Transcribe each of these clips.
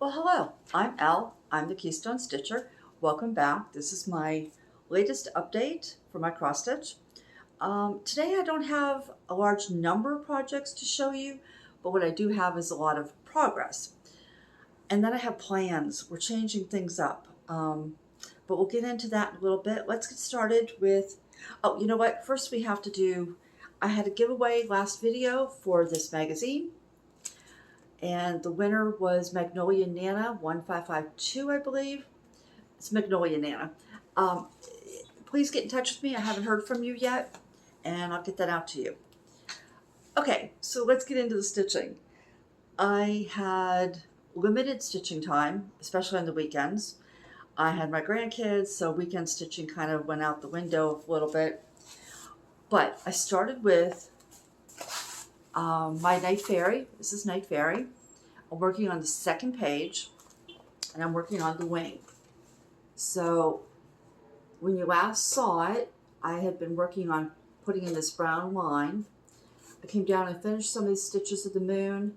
Well, hello, I'm Elle. I'm the Keystone Stitcher. Welcome back. This is my latest update for my cross stitch. Today I don't have a large number of projects to show you, but what I do have is a lot of progress. And then I have plans. We're changing things up. But we'll get into that in a little bit. Let's get started with, oh, you know what? First we have to do, I had a giveaway last video for this magazine. And the winner was Magnolia Nana 1552, I believe. It's Magnolia Nana. Please get in touch with me. I haven't heard from you yet, and I'll get that out to you. Okay, so let's get into the stitching. I had limited stitching time, especially on the weekends. I had my grandkids, so weekend stitching kind of went out the window a little bit. But I started with my Night Fairy. This is Night Fairy. I'm working on the second page, and I'm working on the wing. So when you last saw it, I had been working on putting in this brown line. I came down and finished some of these stitches of the moon.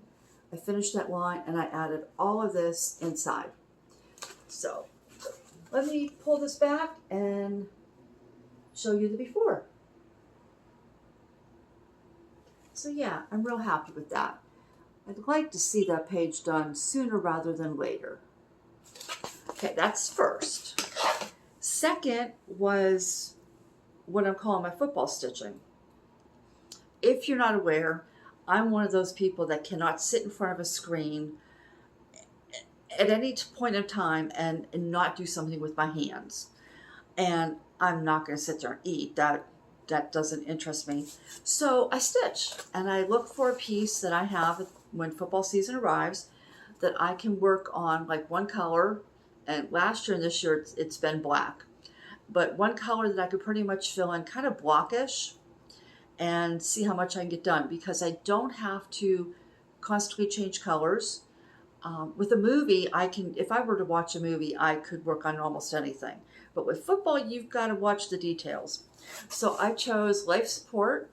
I finished that line, and I added all of this inside. So let me pull this back and show you the before. So yeah, I'm real happy with that. I'd like to see that page done sooner rather than later. Okay, that's first. Second was what I'm calling my football stitching. If you're not aware, I'm one of those people that cannot sit in front of a screen at any point in time and not do something with my hands. And I'm not going to sit there and eat. That doesn't interest me. So I stitch, and I look for a piece that I have when football season arrives that I can work on, like one color, and last year and this year it's been black, but one color that I could pretty much fill in kind of blockish and see how much I can get done, because I don't have to constantly change colors. With a movie, if I were to watch a movie, I could work on almost anything. But with football, you've got to watch the details. So I chose Life Support.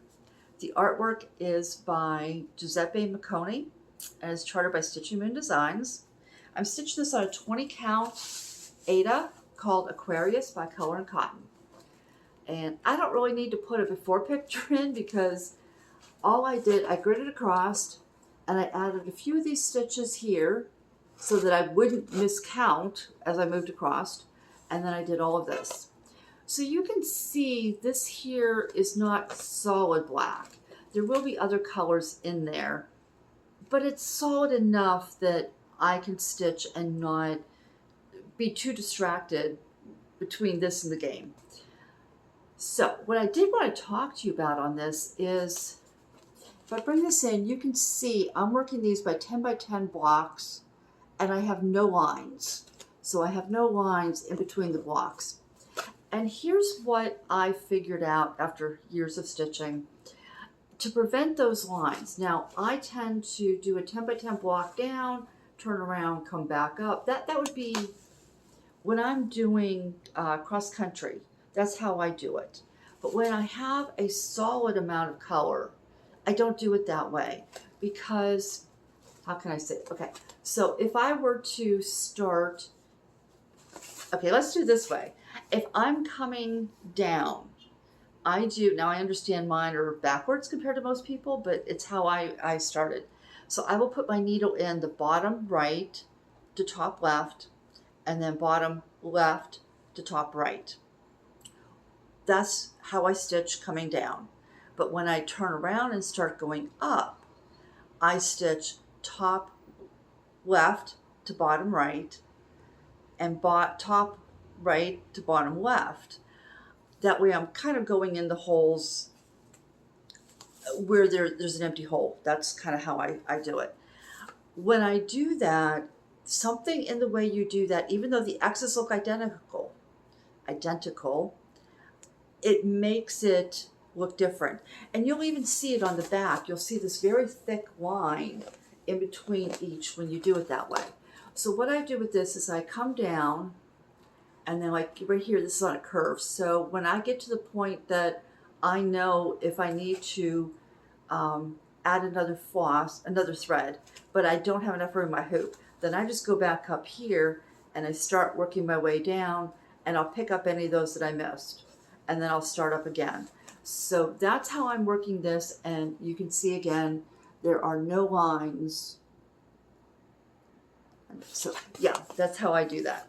The artwork is by Giuseppe Macconi and is charted by Stitching Moon Designs. I'm stitching this on a 20 count Aida called Aquarius by Color and Cotton. And I don't really need to put a before picture in, because all I did, I gridded across and I added a few of these stitches here so that I wouldn't miscount as I moved across. And then I did all of this. So you can see this here is not solid black. There will be other colors in there, but it's solid enough that I can stitch and not be too distracted between this and the game. So what I did want to talk to you about on this is, if I bring this in, you can see I'm working these by 10 by 10 blocks, and I have no lines. So I have no lines in between the blocks. And here's what I figured out after years of stitching to prevent those lines. Now, I tend to do a 10 by 10 block down, turn around, come back up. That would be when I'm doing cross country. That's how I do it. But when I have a solid amount of color, I don't do it that way, because, how can I say it? Okay, so if I were to start, okay, let's do it this way. If I'm coming down, now I understand mine are backwards compared to most people, but it's how I started. So I will put my needle in the bottom right to top left, and then bottom left to top right. That's how I stitch coming down. But when I turn around and start going up, I stitch top left to bottom right, and top right to bottom left. That way I'm kind of going in the holes where there's an empty hole. That's kind of how I do it. When I do that, something in the way you do that, even though the X's look identical, it makes it look different. And you'll even see it on the back. You'll see this very thick line in between each when you do it that way. So what I do with this is I come down, and then like right here, this is on a curve. So when I get to the point that I know if I need to add another thread, but I don't have enough room in my hoop, then I just go back up here and I start working my way down, and I'll pick up any of those that I missed, and then I'll start up again. So that's how I'm working this, and you can see again, there are no lines. So yeah, that's how I do that.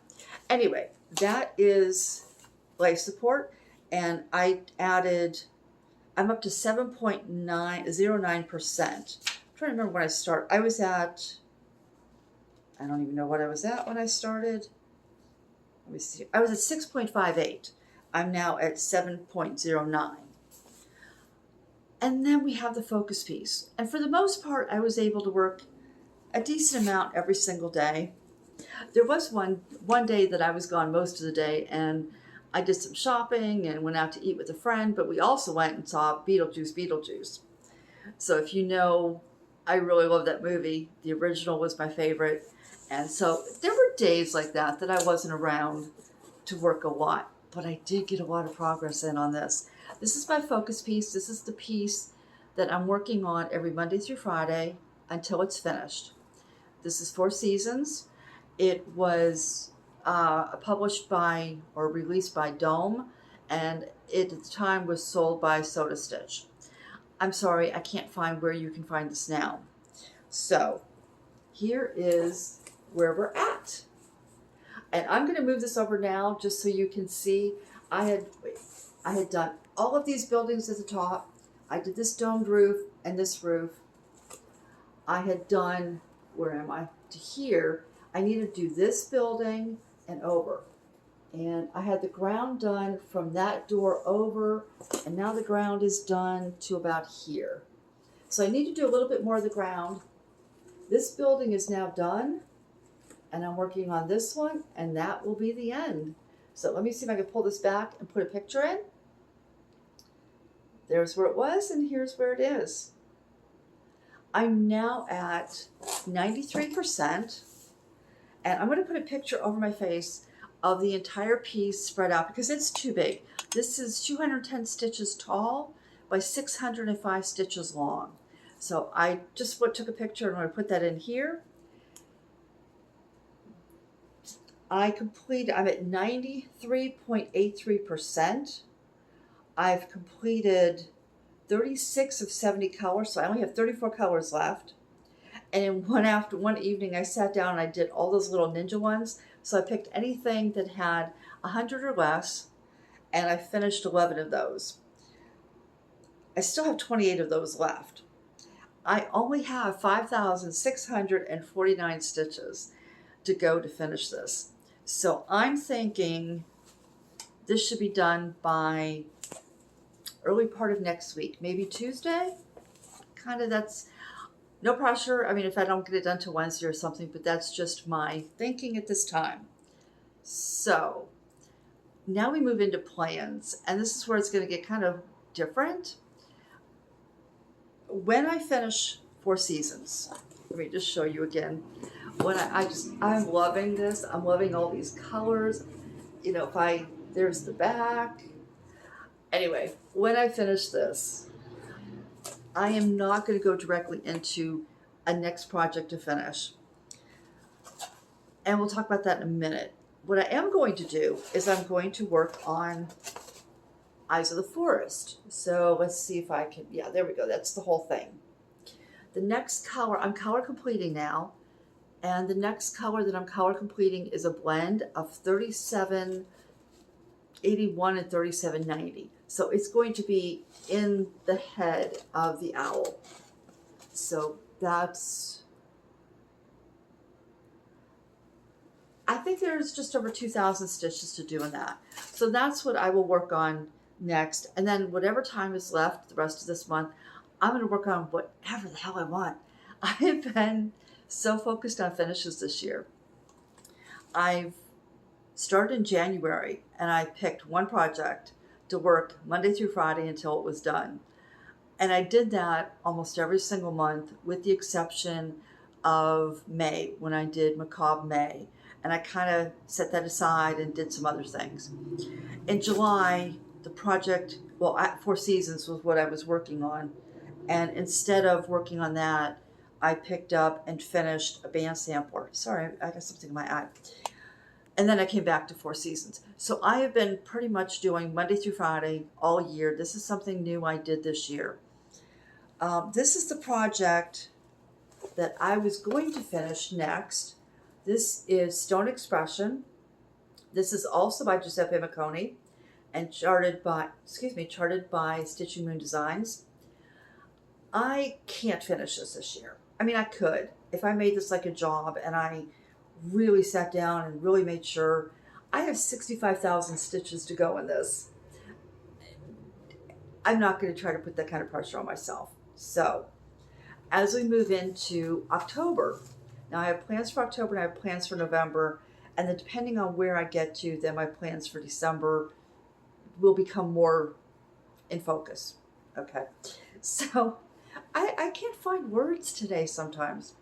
Anyway, that is life support, and I added, I'm up to 7.09%. I'm trying to remember when I started. I was at, I don't even know what I was at when I started. Let me see. I was at 6.58. I'm now at 7.09. And then we have the focus piece. And for the most part, I was able to work a decent amount every single day. There was one day that I was gone most of the day, and I did some shopping and went out to eat with a friend, but we also went and saw Beetlejuice. So if you know, I really love that movie. The original was my favorite. And so there were days like that I wasn't around to work a lot, but I did get a lot of progress in on this. This is my focus piece. This is the piece that I'm working on every Monday through Friday until it's finished. This is 4 Seasons. It was published by or released by Dome, and it at the time was sold by Soda Stitch. I'm sorry, I can't find where you can find this now. So here is where we're at. And I'm going to move this over now just so you can see. I had done all of these buildings at the top. I did this domed roof and this roof. I had done, where am I? To here. I need to do this building and over. And I had the ground done from that door over, and now the ground is done to about here. So I need to do a little bit more of the ground. This building is now done, and I'm working on this one, and that will be the end. So let me see if I can pull this back and put a picture in. There's where it was, and here's where it is. I'm now at 93%, and I'm going to put a picture over my face of the entire piece spread out because it's too big. This is 210 stitches tall by 605 stitches long. So I just took a picture and I'm going to put that in here. I'm at 93.83%. I've completed 36 of 70 colors, so I only have 34 colors left. And in one evening, I sat down and I did all those little ninja ones. So I picked anything that had 100 or less, and I finished 11 of those. I still have 28 of those left. I only have 5,649 stitches to go to finish this. So I'm thinking this should be done by early part of next week, maybe Tuesday. Kind of, that's no pressure. I mean, if I don't get it done till Wednesday or something, but that's just my thinking at this time. So now we move into plans, and this is where it's going to get kind of different. When I finish 4 Seasons, let me just show you again. When I'm loving this. I'm loving all these colors. You know, there's the back. Anyway, when I finish this, I am not going to go directly into a next project to finish. And we'll talk about that in a minute. What I am going to do is I'm going to work on Eyes of the Forest. So let's see if I can, yeah, there we go. That's the whole thing. The next color, I'm color completing now. And the next color that I'm color completing is a blend of 3781 and 3790. So it's going to be in the head of the owl. So I think there's just over 2,000 stitches to do in that. So that's what I will work on next. And then whatever time is left the rest of this month, I'm going to work on whatever the hell I want. I've been so focused on finishes this year. I've started in January, and I picked one project to work Monday through Friday until it was done. And I did that almost every single month with the exception of May, when I did Macabre May. And I kind of set that aside and did some other things. In July, the project, 4 Seasons was what I was working on. And instead of working on that, I picked up and finished a band sampler. Sorry, I got something in my eye. And then I came back to Four Seasons. So I have been pretty much doing Monday through Friday all year. This is something new I did this year. This is the project that I was going to finish next. This is Stone Expression. This is also by Giuseppe Macconi and charted by Stitching Moon Designs. I can't finish this year. I mean, I could. If I made this like a job and I really sat down and really made sure, I have 65,000 stitches to go in this. I'm not going to try to put that kind of pressure on myself. So, as we move into October, now I have plans for October and I have plans for November, and then depending on where I get to, then my plans for December will become more in focus. Okay, so I can't find words today sometimes.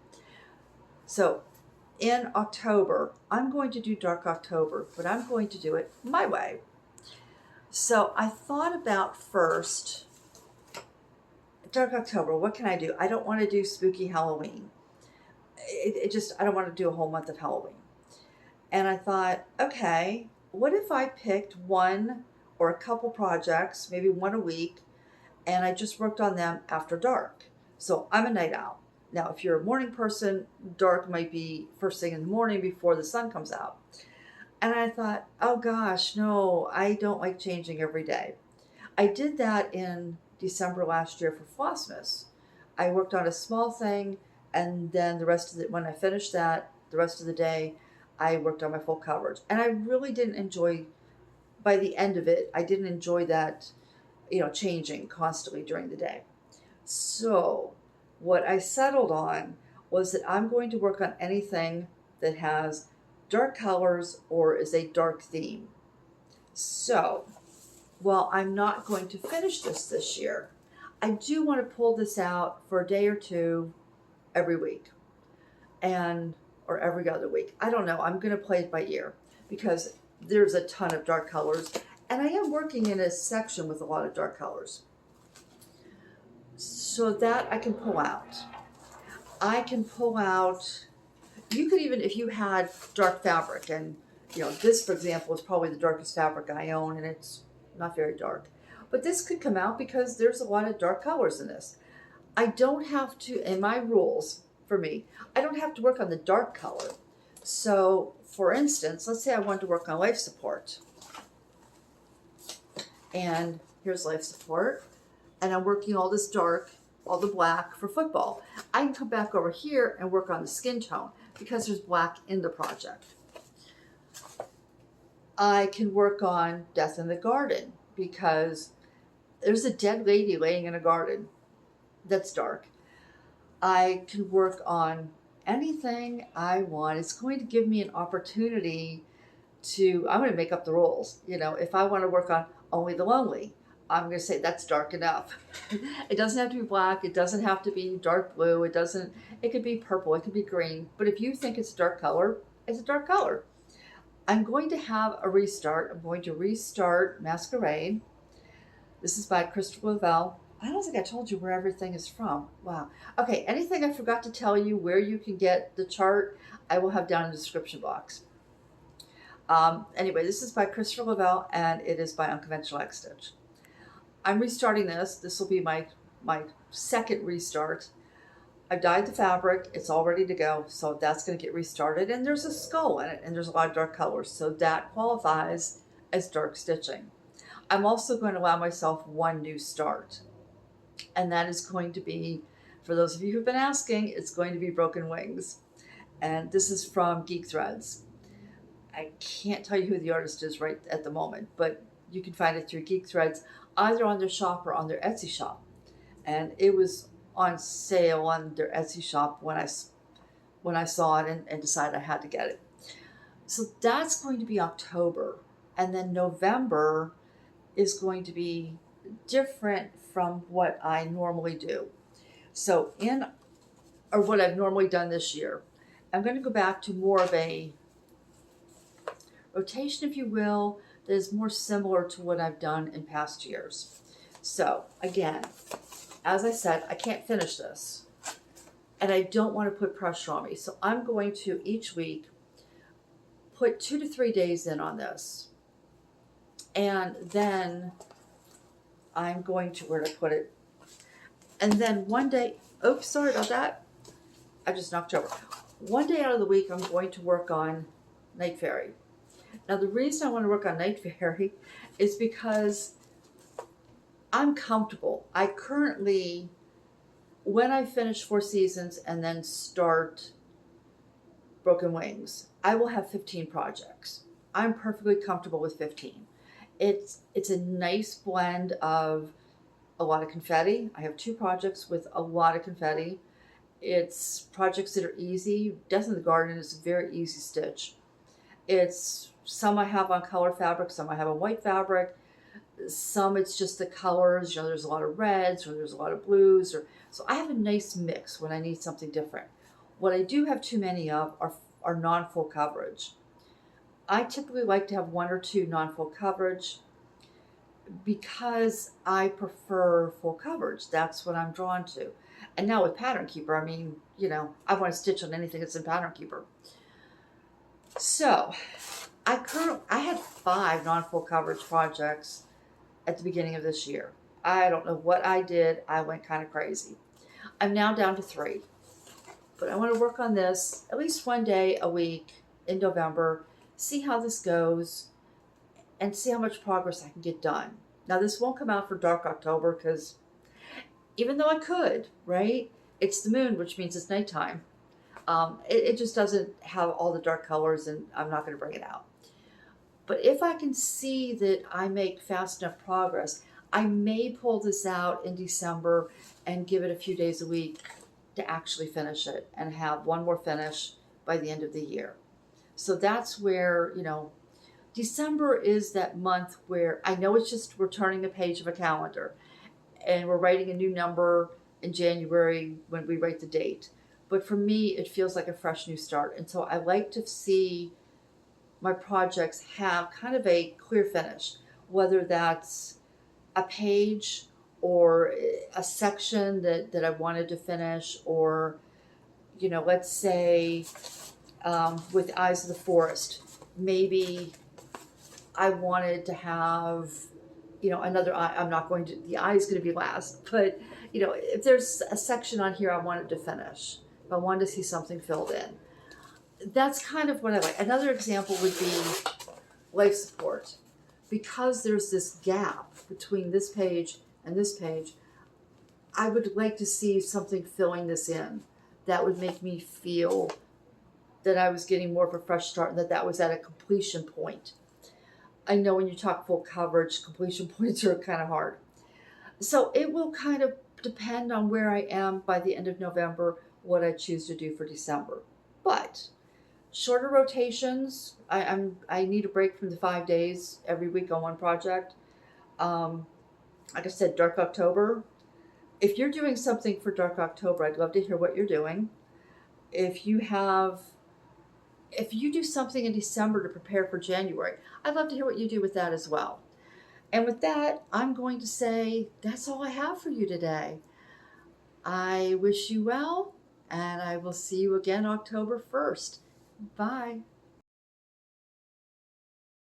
So in October, I'm going to do Dark October, but I'm going to do it my way. So I thought about first, Dark October, what can I do? I don't want to do spooky Halloween. I don't want to do a whole month of Halloween. And I thought, okay, what if I picked one or a couple projects, maybe one a week, and I just worked on them after dark. So I'm a night owl. Now, if you're a morning person, dark might be first thing in the morning before the sun comes out. And I thought, oh gosh, no, I don't like changing every day. I did that in December last year for Flossmas. I worked on a small thing, and then when I finished that, the rest of the day, I worked on my full coverage. And I really didn't enjoy, by the end of it, I didn't enjoy that, changing constantly during the day. So what I settled on was that I'm going to work on anything that has dark colors or is a dark theme. So while I'm not going to finish this year, I do want to pull this out for a day or two every week or every other week. I don't know. I'm going to play it by ear because there's a ton of dark colors. And I am working in a section with a lot of dark colors. So that I can pull out. You could even, if you had dark fabric, and this, for example, is probably the darkest fabric I own, and it's not very dark. But this could come out because there's a lot of dark colors in this. I don't have to, in my rules, for me, I don't have to work on the dark color. So, for instance, let's say I wanted to work on life support. And here's life support. And I'm working all this dark, all the black for football. I can come back over here and work on the skin tone because there's black in the project. I can work on Death in the Garden because there's a dead lady laying in a garden that's dark. I can work on anything I want. It's going to give me an opportunity I'm going to make up the rules. If I want to work on Only the Lonely, I'm going to say that's dark enough. It doesn't have to be black. It doesn't have to be dark blue. It could be purple. It could be green. But if you think it's a dark color, it's a dark color. I'm going to have a restart. I'm going to restart Masquerade. This is by Christopher Lavelle. I don't think I told you where everything is from. Wow. Okay, anything I forgot to tell you where you can get the chart, I will have down in the description box. Anyway, this is by Christopher Lavelle, and it is by Unconventional X Stitch. I'm restarting this. This will be my second restart. I dyed the fabric. It's all ready to go, so that's going to get restarted. And there's a skull in it, and there's a lot of dark colors, so that qualifies as dark stitching. I'm also going to allow myself one new start, and that is going to be, for those of you who've been asking, it's going to be Broken Wings. And this is from Geek Threads. I can't tell you who the artist is right at the moment, but you can find it through Geek Threads, either on their shop or on their Etsy shop. And it was on sale on their Etsy shop when I saw it and decided I had to get it. So that's going to be October. And then November is going to be different from what I normally do. So what I've normally done this year, I'm going to go back to more of a rotation, if you will, that is more similar to what I've done in past years. So again, as I said, I can't finish this. and I don't want to put pressure on me. So I'm going to each week put 2 to 3 days in on this. And then I'm going to, where to put it? And then one day, oops, sorry about that. I just knocked over. One day out of the week, I'm going to work on Night Fairy. Now, the reason I want to work on Night Fairy is because I'm comfortable. I currently, when I finish 4 seasons and then start Broken Wings, I will have 15 projects. I'm perfectly comfortable with 15. It's a nice blend of a lot of confetti. I have 2 projects with a lot of confetti. It's projects that are easy. Death in the Garden is a very easy stitch. It's some I have on color fabric, some I have on white fabric. Some it's just the colors. There's a lot of reds or there's a lot of blues. So I have a nice mix when I need something different. What I do have too many of are non-full coverage. I typically like to have 1 or 2 non-full coverage because I prefer full coverage. That's what I'm drawn to. And now with Pattern Keeper, I mean, I want to stitch on anything that's in Pattern Keeper. So I had 5 non-full coverage projects at the beginning of this year. I don't know what I did. I went kind of crazy. I'm now down to 3. But I want to work on this at least one day a week in November, see how this goes, and see how much progress I can get done. Now, this won't come out for Dark October because even though I could, right? It's the moon, which means it's nighttime. It just doesn't have all the dark colors, and I'm not going to bring it out. But if I can see that I make fast enough progress, I may pull this out in December and give it a few days a week to actually finish it and have one more finish by the end of the year. So that's where, December is that month where I know it's just we're turning the page of a calendar and we're writing a new number in January when we write the date. But for me, it feels like a fresh new start. And so I like to see my projects have kind of a clear finish, whether that's a page or a section that I wanted to finish, or, let's say with Eyes of the Forest, maybe I wanted to have, another eye. The eye is going to be last, but, if there's a section on here I wanted to finish, if I wanted to see something filled in, that's kind of what I like. Another example would be life support. Because there's this gap between this page and this page, I would like to see something filling this in. That would make me feel that I was getting more of a fresh start and that was at a completion point. I know when you talk full coverage, completion points are kind of hard. So it will kind of depend on where I am by the end of November, what I choose to do for December. But shorter rotations, I need a break from the 5 days every week on one project. Like I said, Dark October. If you're doing something for Dark October, I'd love to hear what you're doing. If you do something in December to prepare for January, I'd love to hear what you do with that as well. And with that, I'm going to say that's all I have for you today. I wish you well, and I will see you again October 1st. Bye.